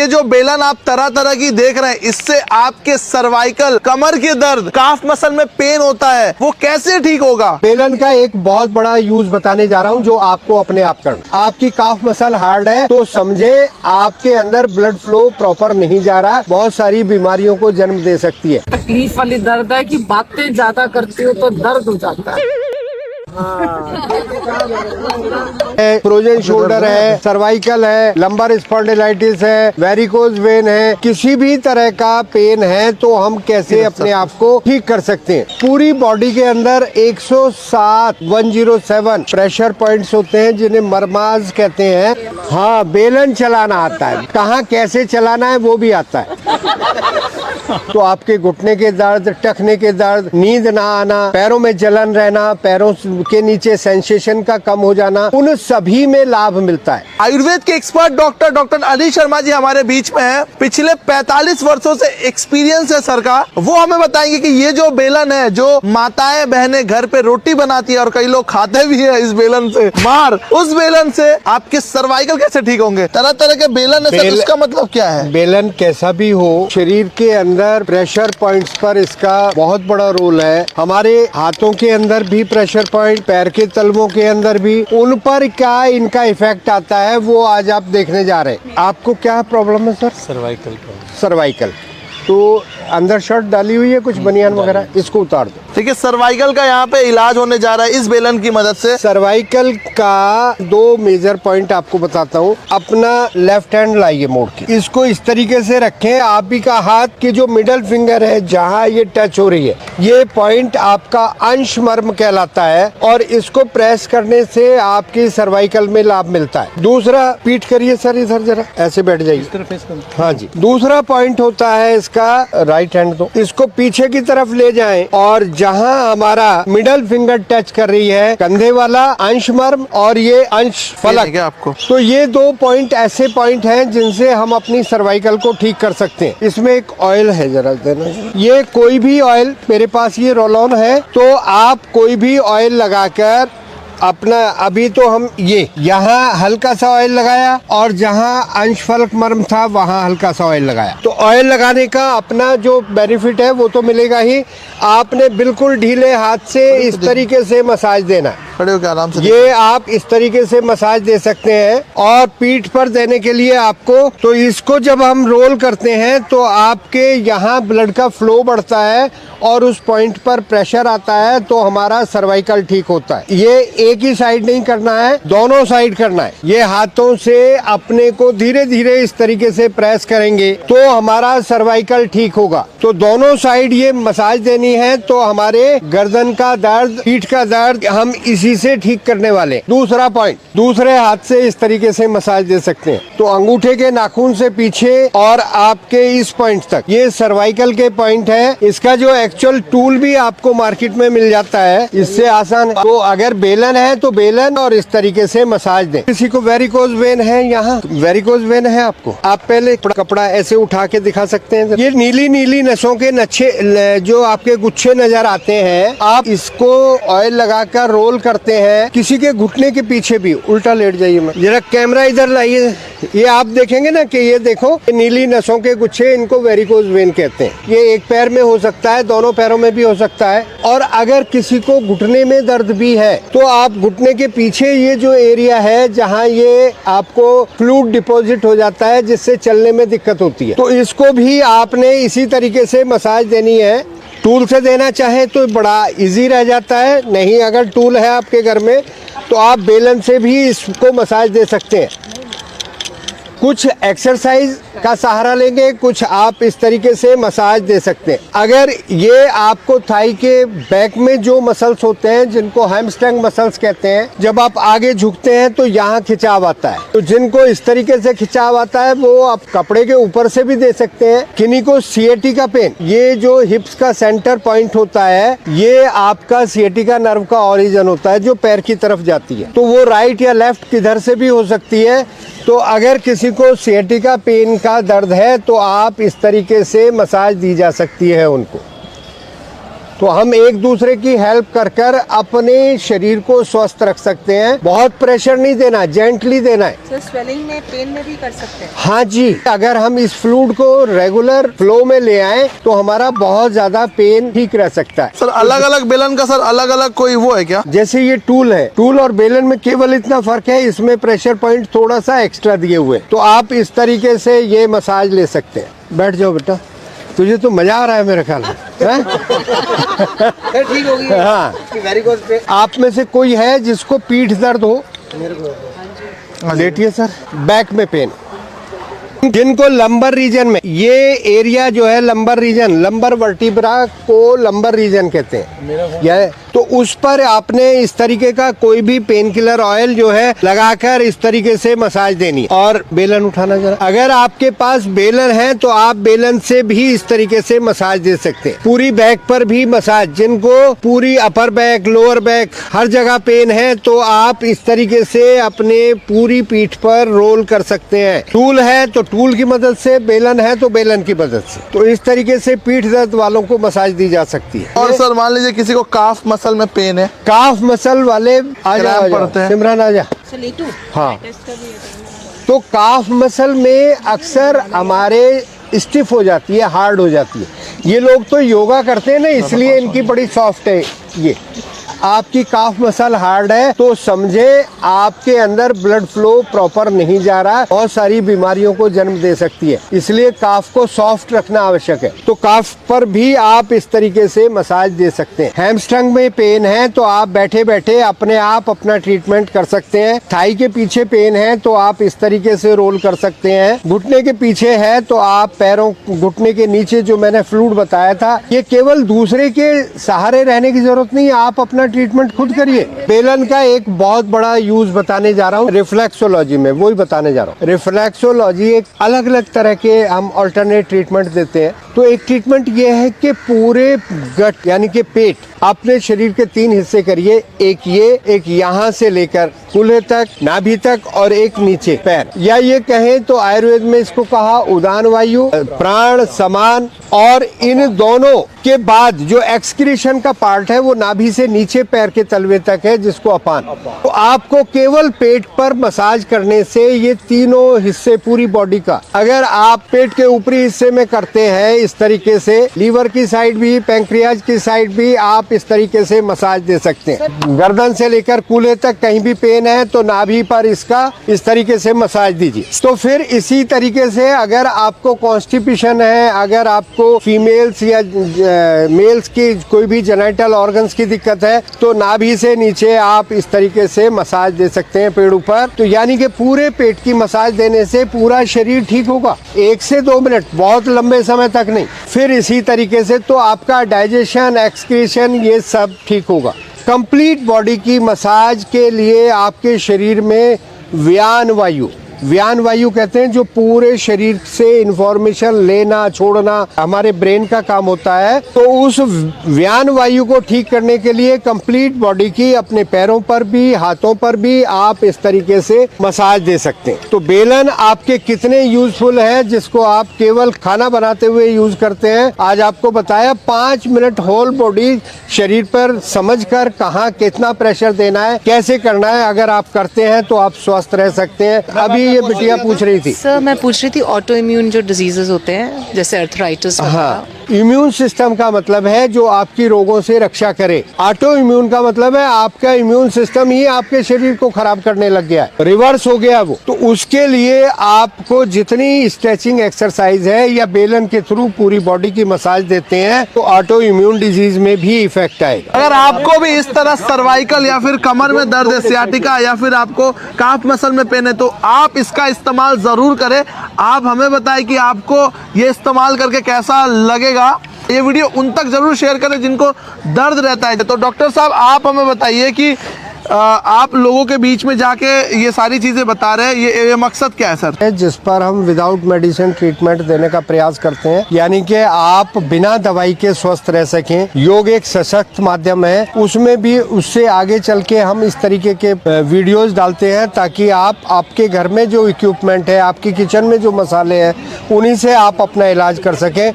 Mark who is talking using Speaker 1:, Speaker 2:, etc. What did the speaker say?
Speaker 1: ये जो बेलन आप तरह तरह की देख रहे हैं, इससे आपके सर्वाइकल, कमर के दर्द, काफ मसल में पेन होता है, वो कैसे ठीक होगा?
Speaker 2: बेलन का एक बहुत बड़ा यूज बताने जा रहा हूँ जो आपको अपने आप करना। आपकी काफ मसल हार्ड है तो समझे आपके अंदर ब्लड फ्लो प्रॉपर नहीं जा रहा, बहुत सारी बीमारियों को जन्म दे सकती है।
Speaker 3: तकलीफ वाली दर्द है कि बातें ज्यादा करती हो तो दर्द हो जाता है।
Speaker 2: फ्रोजन शोल्डर है, सर्वाइकल है, लंबर स्पॉन्डिलाइटिस है, वेरिकोज वेन है, किसी भी तरह का पेन है तो हम कैसे अपने आप को ठीक कर सकते हैं। पूरी बॉडी के अंदर 107 प्रेशर पॉइंट्स होते हैं जिन्हें मरमाज कहते हैं। हाँ, बेलन चलाना आता है, कहाँ कैसे चलाना है वो भी आता है। तो आपके घुटने के दर्द, टखने के दर्द, नींद ना आना, पैरों में जलन रहना, पैरों के नीचे सेंसेशन का कम हो जाना, उन सभी में लाभ मिलता है।
Speaker 1: आयुर्वेद के एक्सपर्ट डॉक्टर अली शर्मा जी हमारे बीच में हैं। पिछले 45 वर्षों से एक्सपीरियंस है सर का। वो हमें बताएंगे कि ये जो बेलन है, जो माताएं बहनें घर पे रोटी बनाती है और कई लोग खाते भी है इस बेलन से मार, उस बेलन से आपके सर्वाइकल कैसे ठीक होंगे? तरह तरह के बेलन है सर, उसका मतलब क्या है?
Speaker 2: बेलन कैसा भी हो, शरीर के अंदर प्रेशर पॉइंट्स पर इसका बहुत बड़ा रोल है। हमारे हाथों के अंदर भी प्रेशर पॉइंट, पैर के तलवों के अंदर भी, उन पर क्या इनका इफेक्ट आता है वो आज आप देखने जा रहे हैं। आपको क्या प्रॉब्लम है सर? सर्वाइकल। तो अंदर शर्ट डाली हुई है कुछ बनियान वगैरह, इसको उतार दो।
Speaker 1: ठीक है, सर्वाइकल का यहाँ पे इलाज होने जा रहा है इस बेलन की मदद से।
Speaker 2: सर्वाइकल का 2 मेजर पॉइंट आपको बताता हूँ। अपना लेफ्ट हैंड लाइए मोड़ के, इसको इस तरीके से रखें। आप ही का हाथ की जो मिडल फिंगर है जहाँ ये टच हो रही है, ये पॉइंट आपका अंश मर्म कहलाता है और इसको प्रेस करने से आपकी सर्वाइकल में लाभ मिलता है। दूसरा, पीठ करिए सर, इधर जरा ऐसे बैठ जाइए। हाँ जी। दूसरा पॉइंट होता है इसका राइट हैंड, तो इसको पीछे की तरफ ले जाएं और जहां हमारा मिडल फिंगर टच कर रही है, कंधे वाला अंश मर्म और ये अंश फलक,
Speaker 1: आपको
Speaker 2: तो ये 2 पॉइंट ऐसे पॉइंट हैं जिनसे हम अपनी सर्वाइकल को ठीक कर सकते हैं। इसमें एक ऑयल है, जरा देना। ये कोई भी ऑयल, मेरे पास ये रोल ऑन है, तो आप कोई भी ऑयल लगाकर अपना, अभी तो हम ये यहाँ हल्का सा ऑयल लगाया और जहाँ अंश फलक मर्म था वहाँ हल्का सा ऑयल लगाया। तो ऑयल लगाने का अपना जो बेनिफिट है वो तो मिलेगा ही। आपने बिल्कुल ढीले हाथ से इस तरीके से मसाज देना है।
Speaker 1: खड़े होकर आराम से
Speaker 2: ये आप इस तरीके से मसाज दे सकते हैं। और पीठ पर देने के लिए आपको, तो इसको जब हम रोल करते हैं तो आपके यहाँ ब्लड का फ्लो बढ़ता है और उस पॉइंट पर प्रेशर आता है तो हमारा सर्वाइकल ठीक होता है। ये एक ही साइड नहीं करना है, दोनों साइड करना है। ये हाथों से अपने को धीरे धीरे इस तरीके से प्रेस करेंगे तो हमारा सर्वाइकल ठीक होगा। तो दोनों साइड ये मसाज देनी है तो हमारे गर्दन का दर्द, पीठ का दर्द हम इसी से ठीक करने वाले। दूसरा पॉइंट, दूसरे हाथ से इस तरीके से मसाज दे सकते हैं। तो अंगूठे के नाखून से पीछे और आपके इस पॉइंट तक, ये सर्वाइकल के पॉइंट है। इसका जो एक्चुअल टूल भी आपको मार्केट में मिल जाता है, इससे आसान। तो अगर बेलन है तो बेलन और इस तरीके से मसाज दें। किसी को वेरिकोज वेन है, यहाँ वेरिकोज वेन है आपको, आप पहले कपड़ा ऐसे उठा के दिखा सकते हैं। ये नीली नीली नसों के नच्छे जो आपके गुच्छे नजर आते हैं, आप इसको ऑयल लगाकर रोल करते हैं। किसी के घुटने के पीछे भी उल्टा लेट जाइए, मैं जरा कैमरा इधर लाइए। ये आप देखेंगे ना कि ये देखो, नीली नसों के गुच्छे, इनको वेरिकोज वेन कहते हैं। ये एक पैर में हो सकता है, दोनों पैरों में भी हो सकता है। और अगर किसी को घुटने में दर्द भी है तो आप घुटने के पीछे ये जो एरिया है जहाँ ये आपको फ्लूइड डिपॉजिट हो जाता है जिससे चलने में दिक्कत होती है, तो इसको भी आपने इसी तरीके से मसाज देनी है। टूल से देना चाहे तो बड़ा इजी रह जाता है, नहीं अगर टूल है आपके घर में तो आप बेलन से भी इसको मसाज दे सकते हैं। कुछ एक्सरसाइज का सहारा लेंगे, कुछ आप इस तरीके से मसाज दे सकते हैं। अगर ये आपको थाई के बैक में जो मसल्स होते हैं जिनको हैमस्ट्रिंग मसल्स कहते हैं, जब आप आगे झुकते हैं तो यहाँ खिंचाव आता है। तो जिनको इस तरीके से खिंचाव आता है वो आप कपड़े के ऊपर से भी दे सकते हैं। किन्हीं को सिएटिका पेन, ये जो हिप्स का सेंटर पॉइंट होता है, ये आपका सिएटिका नर्व का ओरिजिन होता है जो पैर की तरफ जाती है। तो वो राइट या लेफ्ट किधर से भी हो सकती है। तो अगर किसी को सिएटिका पेन का दर्द है तो आप इस तरीके से मसाज दी जा सकती है उनको। तो हम एक दूसरे की हेल्प कर कर अपने शरीर को स्वस्थ रख सकते हैं। बहुत प्रेशर नहीं देना, जेंटली देना है।
Speaker 4: सर स्वेलिंग में, पेन में भी कर सकते हैं।
Speaker 2: हाँ जी, अगर हम इस फ्लूइड को रेगुलर फ्लो में ले आए तो हमारा बहुत ज्यादा पेन ठीक रह सकता है।
Speaker 1: सर अलग अलग बेलन का सर अलग अलग कोई वो है क्या?
Speaker 2: जैसे ये टूल है, टूल और बेलन में केवल इतना फर्क है, इसमें प्रेशर पॉइंट थोड़ा सा एक्स्ट्रा दिए हुए, तो आप इस तरीके से ये मसाज ले सकते हैं। बैठ जाओ बेटा, तुझे तो मजा आ रहा है मेरे ख्याल में, हैं?
Speaker 5: ठीक होगी।
Speaker 2: हाँ,
Speaker 5: वेरिकोज पे
Speaker 2: आप में से कोई है जिसको पीठ दर्द हो? लेटिए सर। बैक में पेन, जिनको लंबर रीजन में, ये एरिया जो है लंबर रीजन, लंबर वर्टिब्रा को लंबर रीजन कहते हैं, यह तो उस पर आपने इस तरीके का कोई भी पेन किलर ऑयल जो है लगाकर इस तरीके से मसाज देनी है। और बेलन उठाना जरा, अगर आपके पास बेलन है तो आप बेलन से भी इस तरीके से मसाज दे सकते हैं। पूरी बैक पर भी मसाज, जिनको पूरी अपर बैक, लोअर बैक हर जगह पेन है तो आप इस तरीके से अपने पूरी पीठ पर रोल कर सकते हैं। टूल है तो टूल की मदद से, बेलन है तो बेलन की मदद से, तो इस तरीके से पीठ दर्द वालों को मसाज दी जा सकती है।
Speaker 1: और सर मान लीजिए किसी को काफ मसल में पेन है,
Speaker 2: काफ मसल वाले आ जाओ,
Speaker 1: पड़ते हैं।
Speaker 2: सिमरन आ जा।
Speaker 4: सर लेटू?
Speaker 2: हाँ,
Speaker 4: टेस्ट कर लिया
Speaker 2: तो काफ मसल में अक्सर हमारे स्टिफ हो जाती है, हार्ड हो जाती है। ये लोग तो योगा करते हैं ना, इसलिए इनकी बड़ी सॉफ्ट है। ये आपकी काफ मसल हार्ड है तो समझे आपके अंदर ब्लड फ्लो प्रॉपर नहीं जा रहा है, बहुत सारी बीमारियों को जन्म दे सकती है, इसलिए काफ को सॉफ्ट रखना आवश्यक है। तो काफ पर भी आप इस तरीके से मसाज दे सकते हैं। हैमस्ट्रिंग में पेन है तो आप बैठे बैठे अपने आप अपना ट्रीटमेंट कर सकते हैं। थाई के पीछे पेन है तो आप इस तरीके से रोल कर सकते हैं। घुटने के पीछे है तो आप पैरों, घुटने के नीचे जो मैंने फ्लूइड बताया था, ये केवल दूसरे के सहारे रहने की जरूरत नहीं है, आप अपना ट्रीटमेंट खुद करिए। बेलन का एक बहुत बड़ा यूज बताने जा रहा हूँ रिफ्लेक्सोलॉजी में, वही बताने जा रहा हूँ। रिफ्लेक्सोलॉजी एक अलग अलग तरह के हम अल्टरनेट ट्रीटमेंट देते हैं। तो एक ट्रीटमेंट ये है कि पूरे गट यानी कि पेट, अपने शरीर के 3 हिस्से करिए, एक ये, एक यहाँ से लेकर कूल्हे तक, नाभि तक, और एक नीचे पैर, या ये कहें तो आयुर्वेद में इसको कहा उदान वायु, प्राण, समान, और इन दोनों के बाद जो एक्सक्रीशन का पार्ट है वो नाभि से नीचे पैर के तलवे तक है, जिसको अपान। तो आपको केवल पेट पर मसाज करने से ये तीनों हिस्से पूरी बॉडी का, अगर आप पेट के ऊपरी हिस्से में करते हैं इस तरीके से, लीवर की साइड भी, पैंक्रियाज की साइड भी आप इस तरीके से मसाज दे सकते हैं। गर्दन से लेकर कूल्हे तक कहीं भी पेन है तो नाभि पर इसका इस तरीके से मसाज दीजिए। तो फिर इसी तरीके से अगर आपको कॉन्स्टिपेशन है, अगर आपको फीमेल्स या मेल्स की कोई भी जेनिटल ऑर्गन्स की दिक्कत है तो नाभि से नीचे आप इस तरीके से मसाज दे सकते हैं पेड़ ऊपर। तो यानी कि पूरे पेट की मसाज देने से पूरा शरीर ठीक होगा, 1 से 2 मिनट, बहुत लंबे समय तक नहीं। फिर इसी तरीके से तो आपका डाइजेशन, एक्सक्रीशन, ये सब ठीक होगा। कंप्लीट बॉडी की मसाज के लिए आपके शरीर में व्यान वायु, व्यान वायु कहते हैं, जो पूरे शरीर से इंफॉर्मेशन लेना छोड़ना हमारे ब्रेन का काम होता है। तो उस व्यान वायु को ठीक करने के लिए कंप्लीट बॉडी की, अपने पैरों पर भी, हाथों पर भी आप इस तरीके से मसाज दे सकते हैं। तो बेलन आपके कितने यूजफुल है, जिसको आप केवल खाना बनाते हुए यूज करते हैं, आज आपको बताया। 5 मिनट होल बॉडी शरीर पर समझकर कहाँ कितना प्रेशर देना है, कैसे करना है, अगर आप करते हैं तो आप स्वस्थ रह सकते हैं। अभी ये बिटिया पूछ रही थी।
Speaker 6: सर मैं पूछ रही थी ऑटो इम्यून जो डिजीजेस होते हैं जैसे अर्थराइटिस।
Speaker 2: हाँ, इम्यून सिस्टम का मतलब है जो आपकी रोगों से रक्षा करे। ऑटो इम्यून का मतलब है आपका इम्यून सिस्टम ही आपके शरीर को खराब करने लग गया है, रिवर्स हो गया वो। तो उसके लिए आपको जितनी स्ट्रेचिंग एक्सरसाइज है या बेलन के थ्रू पूरी बॉडी की मसाज देते हैं तो ऑटो इम्यून डिजीज में भी इफेक्ट आएगा।
Speaker 1: अगर आपको भी इस तरह सर्वाइकल या फिर कमर में दर्द है, सियाटिका, या फिर आपको काफ मसल में पेन है, तो आप इसका इस्तेमाल जरूर करें। आप हमें बताएं कि आपको ये इस्तेमाल करके कैसा लगेगा। ये वीडियो उन तक जरूर शेयर करें जिनको दर्द रहता है। तो डॉक्टर साहब आप हमें बताइए कि आप लोगों के बीच में जाके ये सारी चीजें बता रहे हैं, ये मकसद क्या है सर?
Speaker 2: जिस पर हम विदाउट मेडिसिन ट्रीटमेंट देने का प्रयास करते हैं, यानी कि आप बिना दवाई के स्वस्थ रह सकें। योग एक सशक्त माध्यम है, उसमें भी उससे आगे चल के हम इस तरीके के वीडियोस डालते हैं ताकि आप आपके घर में जो इक्विपमेंट है, आपकी किचन में जो मसाले हैं, उन्हीं से आप अपना इलाज कर सकें।